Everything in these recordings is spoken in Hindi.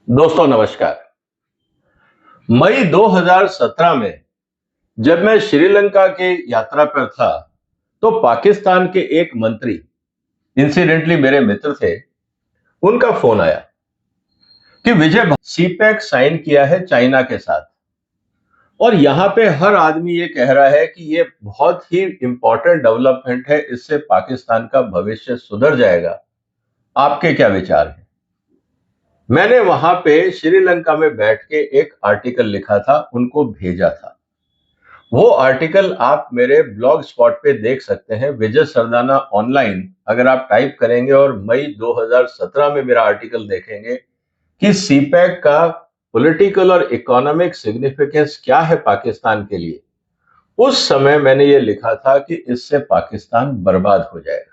दोस्तों नमस्कार। मई 2017 में जब मैं श्रीलंका के यात्रा पर था, तो पाकिस्तान के एक मंत्री, इंसिडेंटली मेरे मित्र थे, उनका फोन आया कि विजय सीपैक साइन किया है चाइना के साथ और यहाँ पे हर आदमी ये कह रहा है कि ये बहुत ही इंपॉर्टेंट डेवलपमेंट है, इससे पाकिस्तान का भविष्य सुधर जाएगा। आपके क्या विचार हैं? मैंने वहां पे श्रीलंका में बैठ के एक आर्टिकल लिखा था, उनको भेजा था। वो आर्टिकल आप मेरे ब्लॉग स्पॉट पे देख सकते हैं, विजय सरदाना ऑनलाइन। अगर आप टाइप करेंगे और मई 2017 में मेरा आर्टिकल देखेंगे कि सीपैक का पॉलिटिकल और इकोनॉमिक सिग्निफिकेंस क्या है पाकिस्तान के लिए, उस समय मैंने ये लिखा था कि इससे पाकिस्तान बर्बाद हो जाएगा।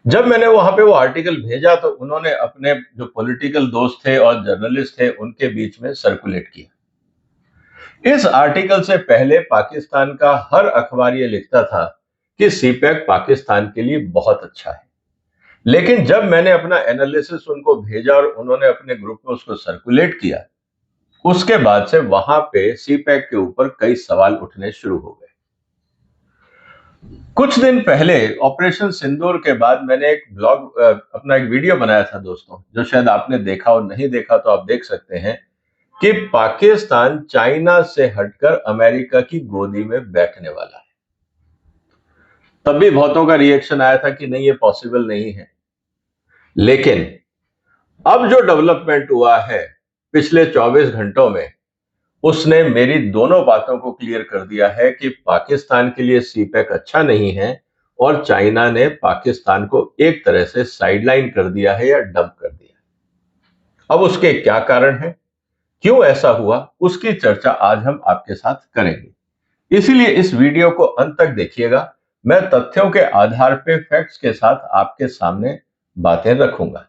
जब मैंने वहां पे वो आर्टिकल भेजा तो उन्होंने अपने जो पॉलिटिकल दोस्त थे और जर्नलिस्ट थे उनके बीच में सर्कुलेट किया। इस आर्टिकल से पहले पाकिस्तान का हर अखबार ये लिखता था कि सीपैक पाकिस्तान के लिए बहुत अच्छा है। लेकिन जब मैंने अपना एनालिसिस उनको भेजा और उन्होंने अपने ग्रुप में उसको सर्कुलेट किया, उसके बाद से वहां पे सीपैक के ऊपर कई सवाल उठने शुरू हो गए। कुछ दिन पहले ऑपरेशन सिंदूर के बाद मैंने एक ब्लॉग अपना एक वीडियो बनाया था दोस्तों, जो शायद आपने देखा और नहीं देखा तो आप देख सकते हैं कि पाकिस्तान चाइना से हटकर अमेरिका की गोदी में बैठने वाला है। तब भी बहुतों का रिएक्शन आया था कि नहीं, ये पॉसिबल नहीं है। लेकिन अब जो डेवलपमेंट हुआ है पिछले 24 घंटों में, उसने मेरी दोनों बातों को क्लियर कर दिया है कि पाकिस्तान के लिए सीपैक अच्छा नहीं है और चाइना ने पाकिस्तान को एक तरह से साइडलाइन कर दिया है या डंप कर दिया। अब उसके क्या कारण है, क्यों ऐसा हुआ, उसकी चर्चा आज हम आपके साथ करेंगे। इसीलिए इस वीडियो को अंत तक देखिएगा। मैं तथ्यों के आधार पे फैक्ट्स के साथ आपके सामने बातें रखूंगा।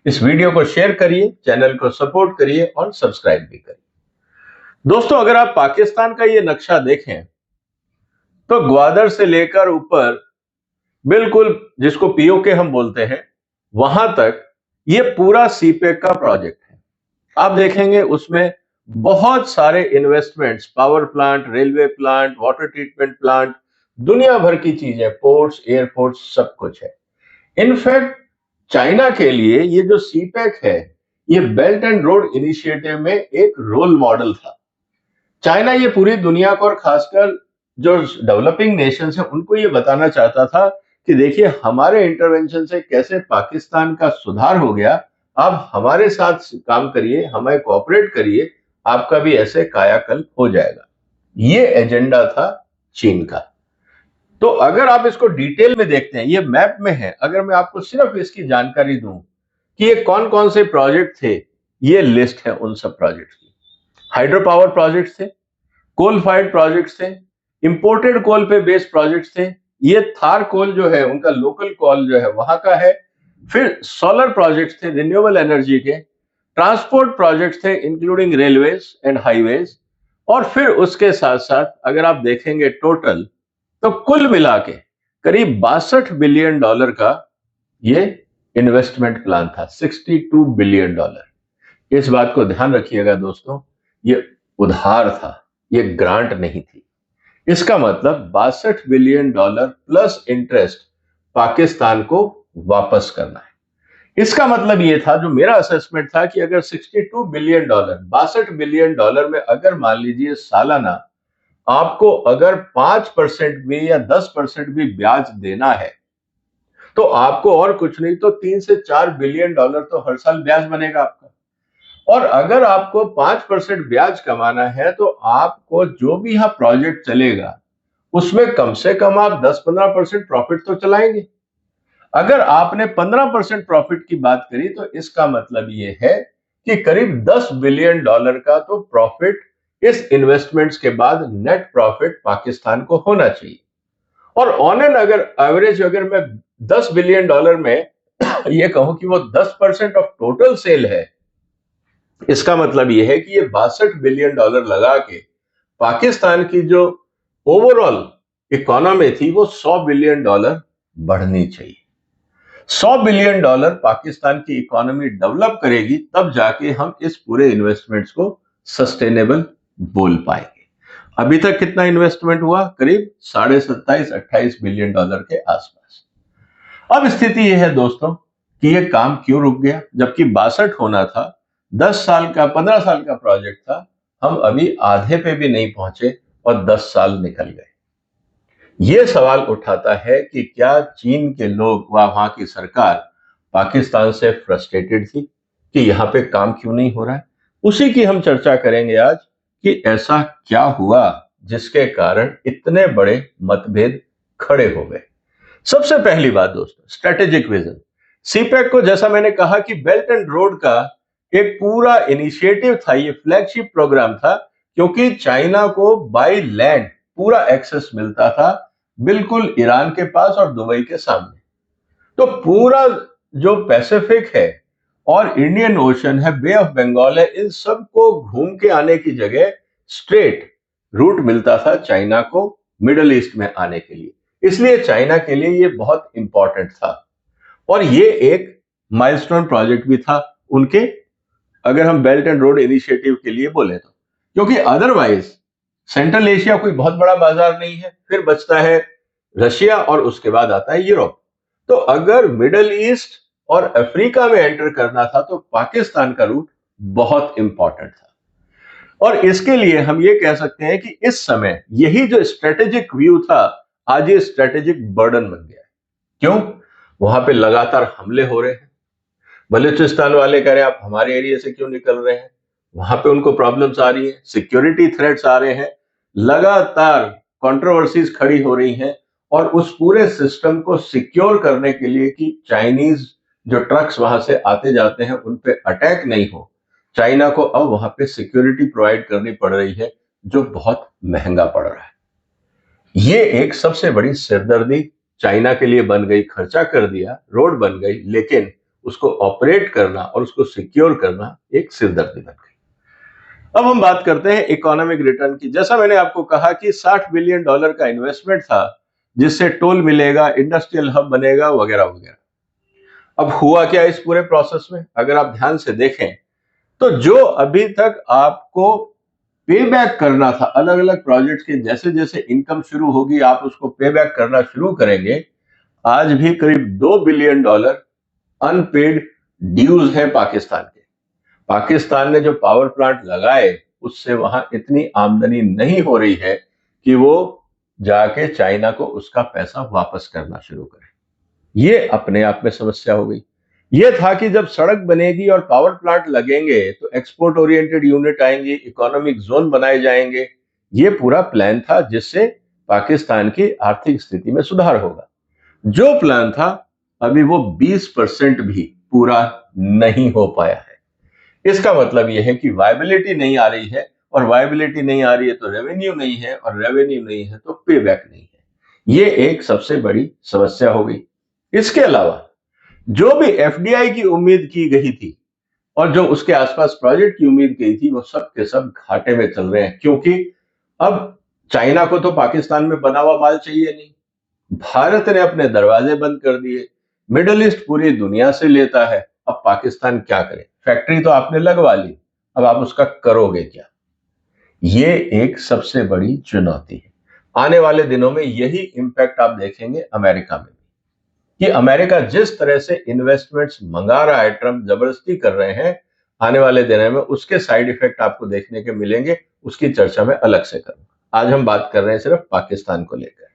इस वीडियो को शेयर करिए, चैनल को सपोर्ट करिए और सब्सक्राइब भी करिए। दोस्तों, अगर आप पाकिस्तान का ये नक्शा देखें तो ग्वादर से लेकर ऊपर बिल्कुल जिसको पीओके हम बोलते हैं, वहां तक ये पूरा सीपेक का प्रोजेक्ट है। आप देखेंगे उसमें बहुत सारे investments, power plant, railway plant, water treatment plant, दुनिया भर की चीजें, पोर्ट्स, एयरपोर्ट्स, सब कुछ है। इनफैक्ट चाइना के लिए ये जो सीपेक है, ये बेल्ट एंड रोड इनिशिएटिव में एक रोल मॉडल था। चाइना ये पूरी दुनिया को और खासकर जो डेवलपिंग नेशंस हैं उनको ये बताना चाहता था कि देखिए हमारे इंटरवेंशन से कैसे पाकिस्तान का सुधार हो गया, आप हमारे साथ काम करिए, हमें कोऑपरेट करिए, आपका भी ऐसे कायाकल्प हो जाएगा। ये एजेंडा था चीन का। तो अगर आप इसको डिटेल में देखते हैं, ये मैप में है, अगर मैं आपको सिर्फ इसकी जानकारी दूं कि ये कौन कौन से प्रोजेक्ट थे, ये लिस्ट है उन सब प्रोजेक्ट की। हाइड्रो पावर प्रोजेक्ट थे, कोल फायर्ड प्रोजेक्ट्स थे, इंपोर्टेड कोल पे बेस्ड प्रोजेक्ट्स थे। ये थार कोल जो है उनका लोकल कोल जो है वहां का है। फिर सोलर प्रोजेक्ट्स थे, रिन्यूएबल एनर्जी के। ट्रांसपोर्ट प्रोजेक्ट्स थे इंक्लूडिंग रेलवेज एंड हाईवेज। और फिर उसके साथ साथ अगर आप देखेंगे टोटल, तो कुल मिला के करीब 62 बिलियन डॉलर का ये इन्वेस्टमेंट प्लान था। 62 बिलियन डॉलर। इस बात को ध्यान रखिएगा दोस्तों, ये उधार था, ये ग्रांट नहीं थी। इसका मतलब 62 billion dollar plus interest Pakistan को वापस करना है। इसका मतलब ये था, जो मेरा असेसमेंट था, कि अगर 62 बिलियन डॉलर, 62 बिलियन डॉलर में अगर मान लीजिए सालाना आपको अगर 5% भी या 10% भी ब्याज देना है, तो आपको और कुछ नहीं तो 3 से 4 बिलियन डॉलर तो हर साल ब्याज बनेगा आपका। और अगर आपको 5% ब्याज कमाना है तो आपको जो भी यहां प्रोजेक्ट चलेगा उसमें कम से कम आप 10-15% प्रॉफिट तो चलाएंगे। अगर आपने 15% प्रॉफिट की बात करी तो इसका मतलब ये है कि करीब 10 बिलियन डॉलर का तो प्रॉफिट इस इन्वेस्टमेंट्स के बाद नेट प्रॉफिट पाकिस्तान को होना चाहिए। और ऑन एन अगर एवरेज अगर मैं 10 बिलियन डॉलर में ये कहूं कि वो 10% ऑफ टोटल सेल है, इसका मतलब यह है कि ये 62 बिलियन डॉलर लगा के पाकिस्तान की जो ओवरऑल इकोनॉमी थी वो 100 बिलियन डॉलर बढ़नी चाहिए। $100 बिलियन पाकिस्तान की इकोनॉमी डेवलप करेगी, तब जाके हम इस पूरे इन्वेस्टमेंट्स को सस्टेनेबल बोल पाएंगे। अभी तक कितना इन्वेस्टमेंट हुआ? करीब 27-28 बिलियन डॉलर के आसपास। अब स्थिति यह है दोस्तों कि यह काम क्यों रुक गया, जबकि 62 होना था, 10 साल का 15 साल का प्रोजेक्ट था, हम अभी आधे पे भी नहीं पहुंचे और 10 साल निकल गए। यह सवाल उठाता है कि क्या चीन के लोग व वहां की सरकार पाकिस्तान से फ्रस्ट्रेटेड थी कि यहां पे काम क्यों नहीं हो रहा है? उसी की हम चर्चा करेंगे आज कि ऐसा क्या हुआ जिसके कारण इतने बड़े मतभेद खड़े हो गए। सबसे पहली बात दोस्तों, स्ट्रेटेजिक विजन। सीपैक को, जैसा मैंने कहा कि बेल्ट एंड रोड का एक पूरा इनिशिएटिव था, ये फ्लैगशिप प्रोग्राम था, क्योंकि चाइना को बाय लैंड पूरा एक्सेस मिलता था, बिल्कुल ईरान के पास और दुबई के सामने। तो पूरा जो पैसिफिक है और इंडियन ओशन है, बे ऑफ बंगाल है, इन सबको घूम के आने की जगह स्ट्रेट रूट मिलता था चाइना को मिडल ईस्ट में आने के लिए। इसलिए चाइना के लिए ये बहुत इंपॉर्टेंट था और ये एक माइलस्टोन प्रोजेक्ट भी था उनके, अगर हम बेल्ट एंड रोड इनिशिएटिव के लिए बोले तो, क्योंकि अदरवाइज सेंट्रल एशिया कोई बहुत बड़ा बाजार नहीं है, फिर बचता है रशिया और उसके बाद आता है यूरोप। तो अगर मिडल ईस्ट और अफ्रीका में एंटर करना था तो पाकिस्तान का रूट बहुत इंपॉर्टेंट था। और इसके लिए हम ये कह सकते हैं कि इस समय यही जो स्ट्रेटेजिक व्यू था, आज ये स्ट्रेटेजिक बर्डन बन गया है। क्यों? वहां पे लगातार हमले हो रहे हैं। बलूचिस्तान वाले कह रहे हैं आप हमारे एरिया से क्यों निकल रहे हैं, वहां पे उनको प्रॉब्लम्स आ रही है, सिक्योरिटी थ्रेट्स आ रहे हैं, लगातार कंट्रोवर्सीज खड़ी हो रही हैं, और उस पूरे सिस्टम को सिक्योर करने के लिए कि चाइनीज जो ट्रक्स वहां से आते जाते हैं उन पे अटैक नहीं हो, चाइना को अब वहां पे सिक्योरिटी प्रोवाइड करनी पड़ रही है, जो बहुत महंगा पड़ रहा है। ये एक सबसे बड़ी सिरदर्दी चाइना के लिए बन गई। खर्चा कर दिया, रोड बन गई, लेकिन उसको ऑपरेट करना और उसको सिक्योर करना एक सिरदर्दी बन गई। अब हम बात करते हैं इकोनॉमिक रिटर्न की। जैसा मैंने आपको कहा कि $60 बिलियन का इन्वेस्टमेंट था, जिससे टोल मिलेगा, इंडस्ट्रियल हब बनेगा, वगैरह वगैरह। अब हुआ क्या इस पूरे प्रोसेस में? अगर आप ध्यान से देखें तो जो अभी तक आपको पे बैक करना था अलग अलग प्रोजेक्ट्स के, जैसे जैसे इनकम शुरू होगी आप उसको पे बैक करना शुरू करेंगे, आज भी करीब $2 बिलियन अनपेड ड्यूज है पाकिस्तान के। पाकिस्तान ने जो पावर प्लांट लगाए उससे वहां इतनी आमदनी नहीं हो रही है कि वो जाके चाइना को उसका पैसा वापस करना शुरू करे। ये अपने आप में समस्या हो गई। ये था कि जब सड़क बनेगी और पावर प्लांट लगेंगे तो एक्सपोर्ट ओरिएंटेड यूनिट आएंगी, इकोनॉमिक जोन बनाए जाएंगे। ये पूरा प्लान था जिससे पाकिस्तान की आर्थिक स्थिति में सुधार होगा। जो प्लान था अभी वो 20% भी पूरा नहीं हो पाया है। इसका मतलब यह है कि वायबिलिटी नहीं आ रही है, और वायबिलिटी नहीं आ रही है तो रेवेन्यू नहीं है, और रेवेन्यू नहीं है तो पे बैक नहीं है। ये एक सबसे बड़ी समस्या हो गई। इसके अलावा जो भी एफडीआई की उम्मीद की गई थी और जो उसके आसपास प्रोजेक्ट की उम्मीद की थी, वो सब के सब घाटे में चल रहे हैं, क्योंकि अब चाइना को तो पाकिस्तान में बना हुआ माल चाहिए नहीं, भारत ने अपने दरवाजे बंद कर दिए, मिडल ईस्ट पूरी दुनिया से लेता है। अब पाकिस्तान क्या करे? फैक्ट्री तो आपने लगवा ली, अब आप उसका करोगे क्या? ये एक सबसे बड़ी चुनौती है। आने वाले दिनों में यही इंपैक्ट आप देखेंगे अमेरिका में कि अमेरिका जिस तरह से इन्वेस्टमेंट्स मंगा रहा है, ट्रंप जबरदस्ती कर रहे हैं, आने वाले दिनों में उसके साइड इफेक्ट आपको देखने के मिलेंगे। उसकी चर्चा मैं अलग से करूंगा। आज हम बात कर रहे हैं सिर्फ पाकिस्तान को लेकर।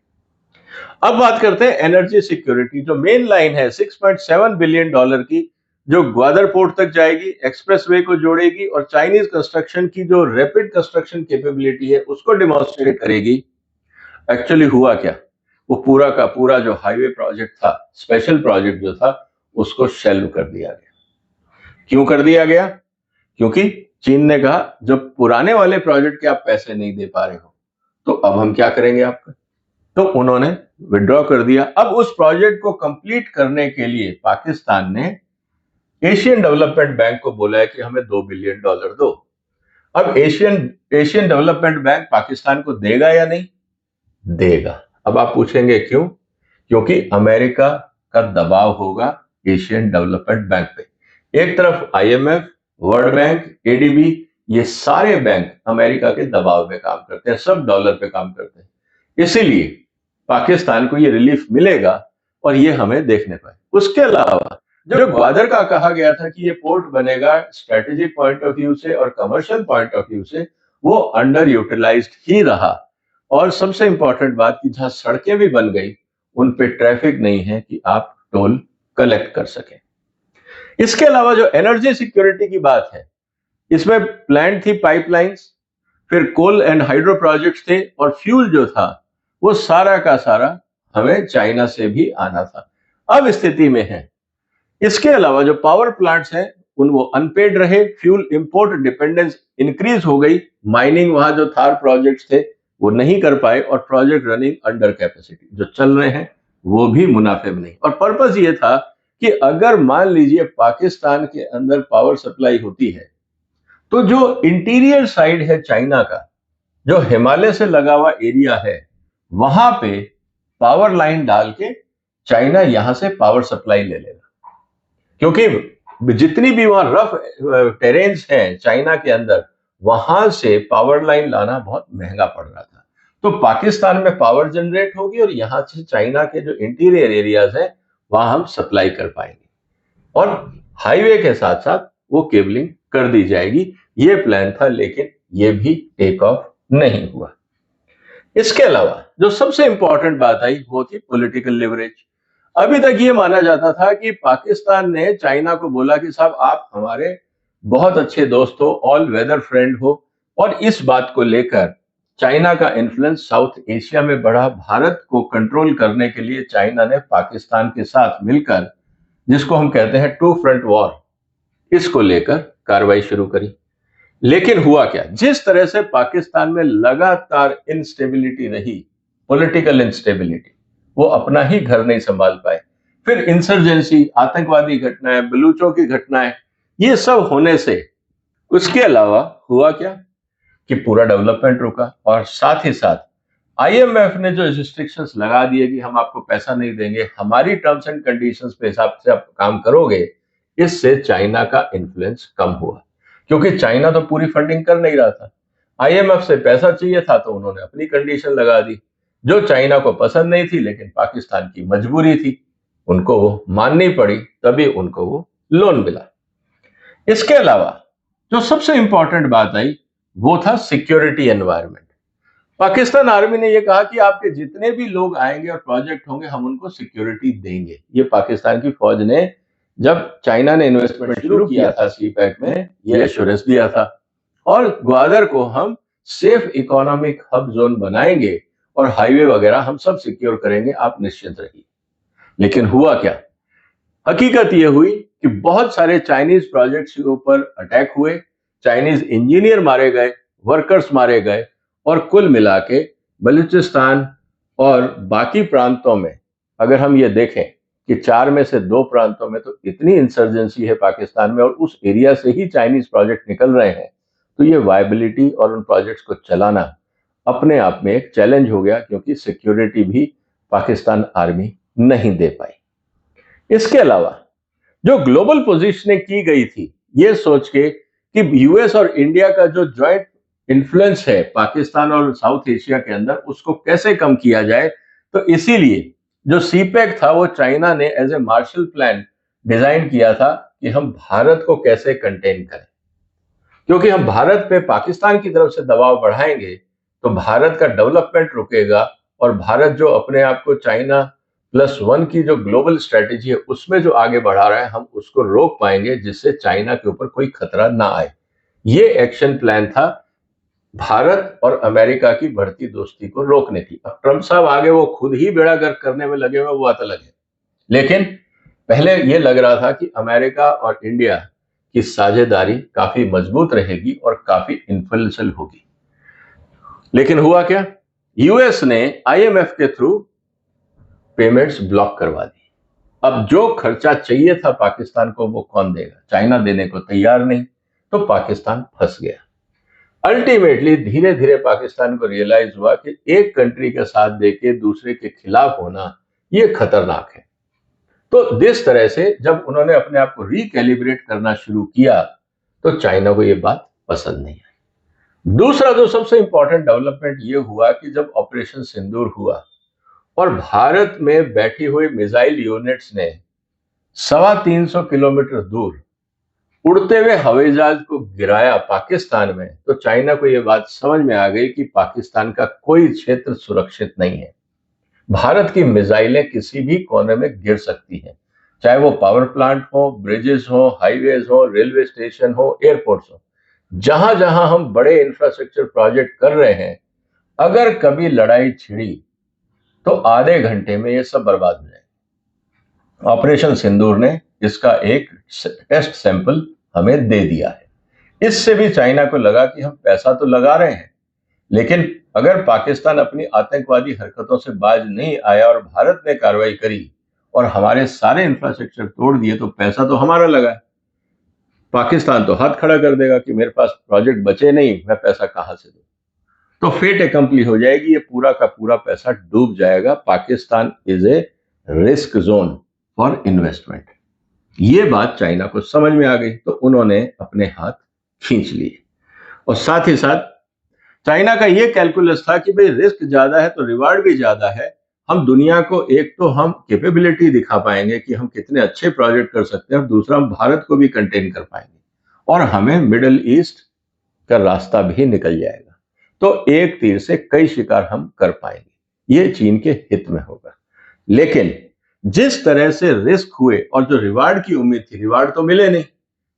अब बात करते हैं एनर्जी सिक्योरिटी। जो मेन लाइन है $6.7 बिलियन की, जो ग्वादर पोर्ट तक जाएगी, एक्सप्रेसवे को जोड़ेगी और चाइनीज कंस्ट्रक्शन की जो रैपिड कंस्ट्रक्शन कैपेबिलिटी है उसको डिमॉन्स्ट्रेट करेगी। एक्चुअली हुआ क्या? वो पूरा का पूरा जो हाईवे प्रोजेक्ट था, स्पेशल प्रोजेक्ट जो था, उसको शेल्व कर दिया गया। क्यों कर दिया गया? क्योंकि चीन ने कहा जब पुराने वाले प्रोजेक्ट के आप पैसे नहीं दे पा रहे हो तो अब हम क्या करेंगे आपका। तो उन्होंने विड्रॉ कर दिया। अब उस प्रोजेक्ट को कंप्लीट करने के लिए पाकिस्तान ने एशियन डेवलपमेंट बैंक को बोला है कि हमें $2 बिलियन दो। अब एशियन डेवलपमेंट बैंक पाकिस्तान को देगा या नहीं? देगा। अब आप पूछेंगे क्यों? क्योंकि अमेरिका का दबाव होगा एशियन डेवलपमेंट बैंक पे। एक तरफ आईएमएफ, वर्ल्ड बैंक, एडीबी, ये सारे बैंक अमेरिका के दबाव में काम करते हैं, सब डॉलर पे काम करते हैं। इसीलिए पाकिस्तान को ये रिलीफ मिलेगा और ये हमें देखने पाए। उसके अलावा जो ग्वादर का कहा गया था कि ये पोर्ट बनेगा स्ट्रेटेजिक पॉइंट ऑफ व्यू से और कमर्शियल पॉइंट ऑफ व्यू से, वो अंडर यूटिलाइज्ड ही रहा। और सबसे इंपॉर्टेंट बात कि जहां सड़कें भी बन गई उन पे ट्रैफिक नहीं है कि आप टोल कलेक्ट कर सकें। इसके अलावा जो एनर्जी सिक्योरिटी की बात है, इसमें प्लांट थी पाइपलाइंस, फिर कोल एंड हाइड्रो प्रोजेक्ट्स थे, और फ्यूल जो था वो सारा का सारा हमें चाइना से भी आना था। अब स्थिति में है इसके अलावा जो पावर प्लांट्स हैं उन वो अनपेड रहे, फ्यूल इंपोर्ट डिपेंडेंस इंक्रीज हो गई, माइनिंग वहां जो थार प्रोजेक्ट्स थे वो नहीं कर पाए, और प्रोजेक्ट रनिंग अंडर कैपेसिटी जो चल रहे हैं वो भी मुनाफे में नहीं। और पर्पस ये था कि अगर मान लीजिए पाकिस्तान के अंदर पावर सप्लाई होती है तो जो इंटीरियर साइड है चाइना का, जो हिमालय से लगा हुआ एरिया है, वहां पे पावर लाइन डाल के चाइना यहां से पावर सप्लाई ले लेगा। क्योंकि जितनी भी वहां रफ टेरेन्स हैं चाइना के अंदर, वहां से पावर लाइन लाना बहुत महंगा पड़ रहा था। तो पाकिस्तान में पावर जनरेट होगी और यहां से चाइना के जो इंटीरियर एरियाज हैं वहां हम सप्लाई कर पाएंगे, और हाईवे के साथ साथ वो केबलिंग कर दी जाएगी। ये प्लान था, लेकिन ये भी टेक ऑफ नहीं हुआ। इसके अलावा जो सबसे इंपॉर्टेंट बात आई वो थी पॉलिटिकल लिवरेज। अभी तक ये माना जाता था कि पाकिस्तान ने चाइना को बोला कि साहब आप हमारे बहुत अच्छे दोस्त हो, ऑल वेदर फ्रेंड हो, और इस बात को लेकर चाइना का इन्फ्लुएंस साउथ एशिया में बढ़ा। भारत को कंट्रोल करने के लिए चाइना ने पाकिस्तान के साथ मिलकर, जिसको हम कहते हैं टू फ्रंट वॉर, इसको लेकर कार्रवाई शुरू करी। लेकिन हुआ क्या, जिस तरह से पाकिस्तान में लगातार इंस्टेबिलिटी रही, पॉलिटिकल इंस्टेबिलिटी, वो अपना ही घर नहीं संभाल पाए। फिर इंसर्जेंसी, आतंकवादी घटनाएं, बलूचों की घटनाएं, ये सब होने से उसके अलावा हुआ क्या कि पूरा डेवलपमेंट रुका। और साथ ही साथ आईएमएफ ने जो रिस्ट्रिक्शंस लगा दिए कि हम आपको पैसा नहीं देंगे, हमारी टर्म्स एंड कंडीशंस पे हिसाब से आप काम करोगे, इससे चाइना का इन्फ्लुएंस कम हुआ। क्योंकि चाइना तो पूरी फंडिंग कर नहीं रहा था, आईएमएफ से पैसा चाहिए था तो उन्होंने अपनी कंडीशन लगा दी, जो चाइना को पसंद नहीं थी, लेकिन पाकिस्तान की मजबूरी थी, उनको वो माननी पड़ी, तभी उनको वो लोन मिला। इसके अलावा जो सबसे इंपॉर्टेंट बात आई वो था सिक्योरिटी एनवायरनमेंट। पाकिस्तान आर्मी ने यह कहा कि आपके जितने भी लोग आएंगे और प्रोजेक्ट होंगे हम उनको सिक्योरिटी देंगे। ये पाकिस्तान की फौज ने, जब चाइना ने इन्वेस्टमेंट शुरू किया था सीपैक में, ये एश्योरेंस दिया था, और ग्वादर को हम सेफ इकोनॉमिक हब जोन बनाएंगे और हाईवे वगैरह हम सब सिक्योर करेंगे, आप निश्चिंत रहिए। लेकिन हुआ क्या, हकीकत यह हुई कि बहुत सारे चाइनीज प्रोजेक्ट्स के ऊपर अटैक हुए, चाइनीज इंजीनियर मारे गए, वर्कर्स मारे गए, और कुल मिला के बलूचिस्तान और बाकी प्रांतों में अगर हम ये देखें कि 4 में से 2 प्रांतों में तो इतनी इंसर्जेंसी है पाकिस्तान में, और उस एरिया से ही चाइनीज प्रोजेक्ट निकल रहे हैं, तो ये वायबिलिटी और उन प्रोजेक्ट्स को चलाना अपने आप में एक चैलेंज हो गया, क्योंकि सिक्योरिटी भी पाकिस्तान आर्मी नहीं दे पाई। इसके अलावा जो ग्लोबल पोजीशनिंग की गई थी, ये सोच के कि यूएस और इंडिया का जो ज्वाइंट इन्फ्लुएंस है पाकिस्तान और साउथ एशिया के अंदर, उसको कैसे कम किया जाए, तो इसीलिए जो सीपैक था वो चाइना ने as a Marshall Plan design किया था कि हम भारत को कैसे कंटेन करें। क्योंकि हम भारत पे पाकिस्तान की तरफ से दबाव बढ़ाएंगे तो भारत का डेवलपमेंट रुकेगा, और भारत जो अपने आप को चाइना +1 की जो ग्लोबल स्ट्रेटेजी है उसमें जो आगे बढ़ा रहा है, हम उसको रोक पाएंगे, जिससे चाइना के ऊपर कोई खतरा ना आए। ये एक्शन प्लान था भारत और अमेरिका की बढ़ती दोस्ती को रोकने की। अब ट्रंप साहब आगे वो खुद ही बेड़ा गर्क करने में लगे हुए, वो बात अलग है। लेकिन पहले ये लग रहा था कि अमेरिका और इंडिया की साझेदारी काफी मजबूत रहेगी और काफी इन्फ्लुएंशियल होगी। लेकिन हुआ क्या, यूएस ने आईएमएफ के थ्रू पेमेंट्स ब्लॉक करवा दी। अब जो खर्चा चाहिए था पाकिस्तान को वो कौन देगा, चाइना देने को तैयार नहीं, तो पाकिस्तान फंस गया। अल्टीमेटली धीरे धीरे पाकिस्तान को रियलाइज हुआ कि एक कंट्री का साथ देके दूसरे के खिलाफ होना ये खतरनाक है। तो जिस तरह से जब उन्होंने अपने आप को रिकैलिब्रेट करना शुरू किया तो चाइना को यह बात पसंद नहीं आई। दूसरा जो सबसे इंपॉर्टेंट डेवलपमेंट यह हुआ कि जब ऑपरेशन सिंदूर हुआ और भारत में बैठी हुई मिसाइल यूनिट्स ने 350 किलोमीटर दूर उड़ते हुए हवाई जहाज को गिराया पाकिस्तान में, तो चाइना को यह बात समझ में आ गई कि पाकिस्तान का कोई क्षेत्र सुरक्षित नहीं है। भारत की मिसाइलें किसी भी कोने में गिर सकती हैं, चाहे वो पावर प्लांट हो, ब्रिजेस हो, हाईवेज हो, रेलवे स्टेशन हो, एयरपोर्ट्स हो। जहां जहां हम बड़े इंफ्रास्ट्रक्चर प्रोजेक्ट कर रहे हैं, अगर कभी लड़ाई छिड़ी तो आधे घंटे में ये सब बर्बाद हो जाए। ऑपरेशन सिंदूर ने इसका एक टेस्ट सैंपल हमें दे दिया है। इससे भी चाइना को लगा कि हम पैसा तो लगा रहे हैं, लेकिन अगर पाकिस्तान अपनी आतंकवादी हरकतों से बाज नहीं आया और भारत ने कार्रवाई करी और हमारे सारे इंफ्रास्ट्रक्चर तोड़ दिए, तो पैसा तो हमारा लगा है। पाकिस्तान तो हाथ खड़ा कर देगा कि मेरे पास प्रोजेक्ट बचे नहीं, मैं पैसा कहां से दूं। तो फेट एकम्पली हो जाएगी, ये पूरा का पूरा पैसा डूब जाएगा। Pakistan is a risk zone for investment. ये बात चाइना को समझ में आ गई, तो उन्होंने अपने हाथ खींच लिए। और साथ ही साथ चाइना का ये कैलकुलस था कि भाई रिस्क ज्यादा है तो रिवार्ड भी ज्यादा है। हम दुनिया को एक तो हम कैपेबिलिटी दिखा पाएंगे कि हम कितने अच्छे प्रोजेक्ट कर सकते हैं, और दूसरा हम भारत को भी कंटेन कर पाएंगे और हमें मिडिल ईस्ट का रास्ता भी निकल जाएगा। तो एक तीर से कई शिकार हम कर पाएंगे, ये चीन के हित में होगा। लेकिन जिस तरह से रिस्क हुए और जो रिवार्ड की उम्मीद थी, रिवार्ड तो मिले नहीं,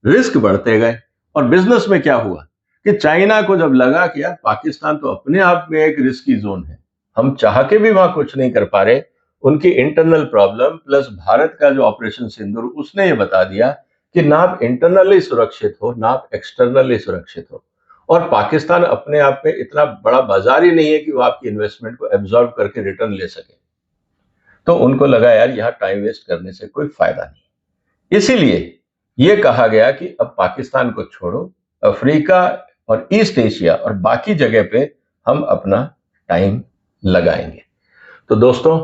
रिस्क बढ़ते गए। और बिजनेस में क्या हुआ कि चाइना को जब लगा कि यार पाकिस्तान तो अपने आप में एक रिस्की जोन है, हम चाह के भी वहां कुछ नहीं कर पा रहे, उनकी इंटरनल प्रॉब्लम प्लस भारत का जो ऑपरेशन सिंदूर, उसने ये बता दिया कि ना आप इंटरनली सुरक्षित हो ना आप एक्सटर्नली सुरक्षित हो। और पाकिस्तान अपने आप में इतना बड़ा बाजार ही नहीं है कि वो आपकी इन्वेस्टमेंट को एब्जॉर्ब करके रिटर्न ले सके। तो उनको लगा यार यहां टाइम वेस्ट करने से कोई फायदा नहीं। इसीलिए यह कहा गया कि अब पाकिस्तान को छोड़ो, अफ्रीका और ईस्ट एशिया और बाकी जगह पे हम अपना टाइम लगाएंगे। तो दोस्तों,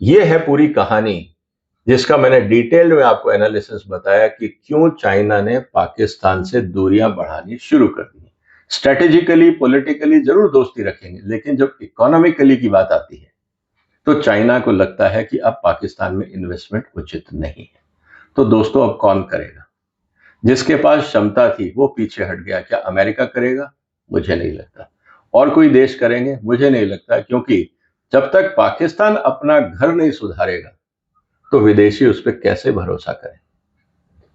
ये है पूरी कहानी जिसका मैंने डिटेल में आपको एनालिसिस बताया कि क्यों चाइना ने पाकिस्तान से दूरियां बढ़ानी शुरू कर दी। स्ट्रेटेजिकली, पॉलिटिकली जरूर दोस्ती रखेंगे, लेकिन जब इकोनॉमिकली की बात आती है तो चाइना को लगता है कि अब पाकिस्तान में इन्वेस्टमेंट उचित नहीं है। तो दोस्तों, अब कौन करेगा? जिसके पास क्षमता थी वो पीछे हट गया। क्या अमेरिका करेगा? मुझे नहीं लगता। और कोई देश करेंगे? मुझे नहीं लगता, क्योंकि जब तक पाकिस्तान अपना घर नहीं सुधारेगा तो विदेशी उस पर कैसे भरोसा करें।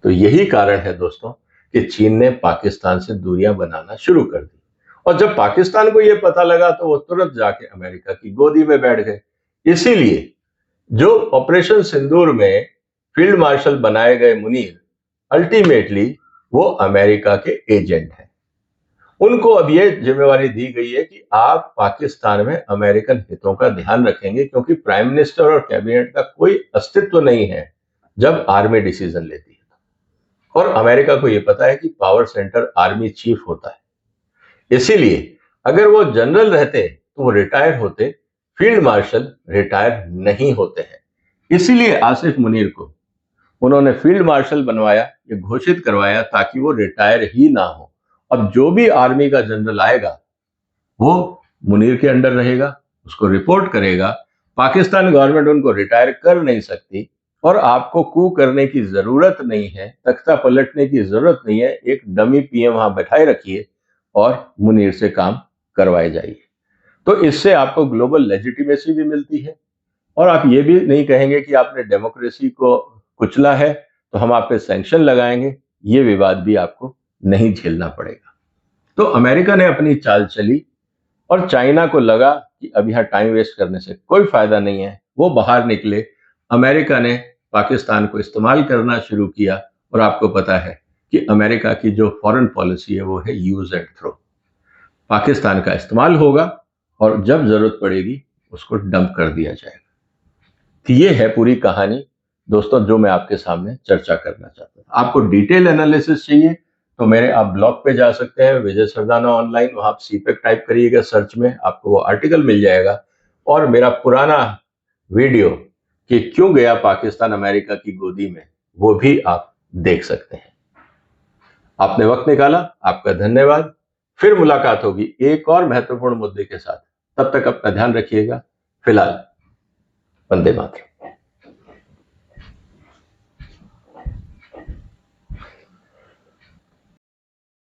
तो यही कारण है दोस्तों कि चीन ने पाकिस्तान से दूरियां बनाना शुरू कर दी। और जब पाकिस्तान को यह पता लगा तो वो तुरंत जाके अमेरिका की गोदी में बैठ गए। इसीलिए जो ऑपरेशन सिंदूर में फील्ड मार्शल बनाए गए मुनीर, अल्टीमेटली वो अमेरिका के एजेंट हैं। उनको अब ये जिम्मेवारी दी गई है कि आप पाकिस्तान में अमेरिकन हितों का ध्यान रखेंगे, क्योंकि प्राइम मिनिस्टर और कैबिनेट का कोई अस्तित्व नहीं है जब आर्मी डिसीजन लेती है। और अमेरिका को यह पता है कि पावर सेंटर आर्मी चीफ होता है। इसीलिए अगर वो जनरल रहते तो वो रिटायर होते, फील्ड मार्शल रिटायर नहीं होते हैं। इसीलिए आसिफ मुनीर को उन्होंने फील्ड मार्शल बनवाया, ये घोषित करवाया ताकि वो रिटायर ही ना हो। अब जो भी आर्मी का जनरल आएगा वो मुनीर के अंडर रहेगा, उसको रिपोर्ट करेगा। पाकिस्तान गवर्नमेंट उनको रिटायर कर नहीं सकती और आपको कू करने की जरूरत नहीं है, तख्ता पलटने की जरूरत नहीं है। एक डमी पीएम वहां बैठाए रखिए और मुनीर से काम करवाए जाइए। तो इससे आपको ग्लोबल लेजिटिमेसी भी मिलती है और आप ये भी नहीं कहेंगे कि आपने डेमोक्रेसी को कुचला है तो हम आप पे सैंक्शन लगाएंगे। ये विवाद भी आपको नहीं झेलना पड़ेगा। तो अमेरिका ने अपनी चाल चली और चाइना को लगा कि अब यहां टाइम वेस्ट करने से कोई फायदा नहीं है, वो बाहर निकले। अमेरिका ने पाकिस्तान को इस्तेमाल करना शुरू किया और आपको पता है कि अमेरिका की जो फॉरेन पॉलिसी है वो है यूज एंड थ्रो। पाकिस्तान का इस्तेमाल होगा और जब जरूरत पड़ेगी उसको डंप कर दिया जाएगा। तो ये है पूरी कहानी दोस्तों, जो मैं आपके सामने चर्चा करना चाहता हूं। आपको डिटेल एनालिसिस चाहिए तो मेरे आप ब्लॉग पे जा सकते हैं, विजय सरदाना ऑनलाइन। वहां आप सीपेक टाइप करिएगा सर्च में, आपको वो आर्टिकल मिल जाएगा। और मेरा पुराना वीडियो कि क्यों गया पाकिस्तान अमेरिका की गोदी में, वो भी आप देख सकते हैं। आपने वक्त निकाला, आपका धन्यवाद। फिर मुलाकात होगी एक और महत्वपूर्ण मुद्दे के साथ। तब तक अपना ध्यान रखिएगा। फिलहाल वंदे मातरम।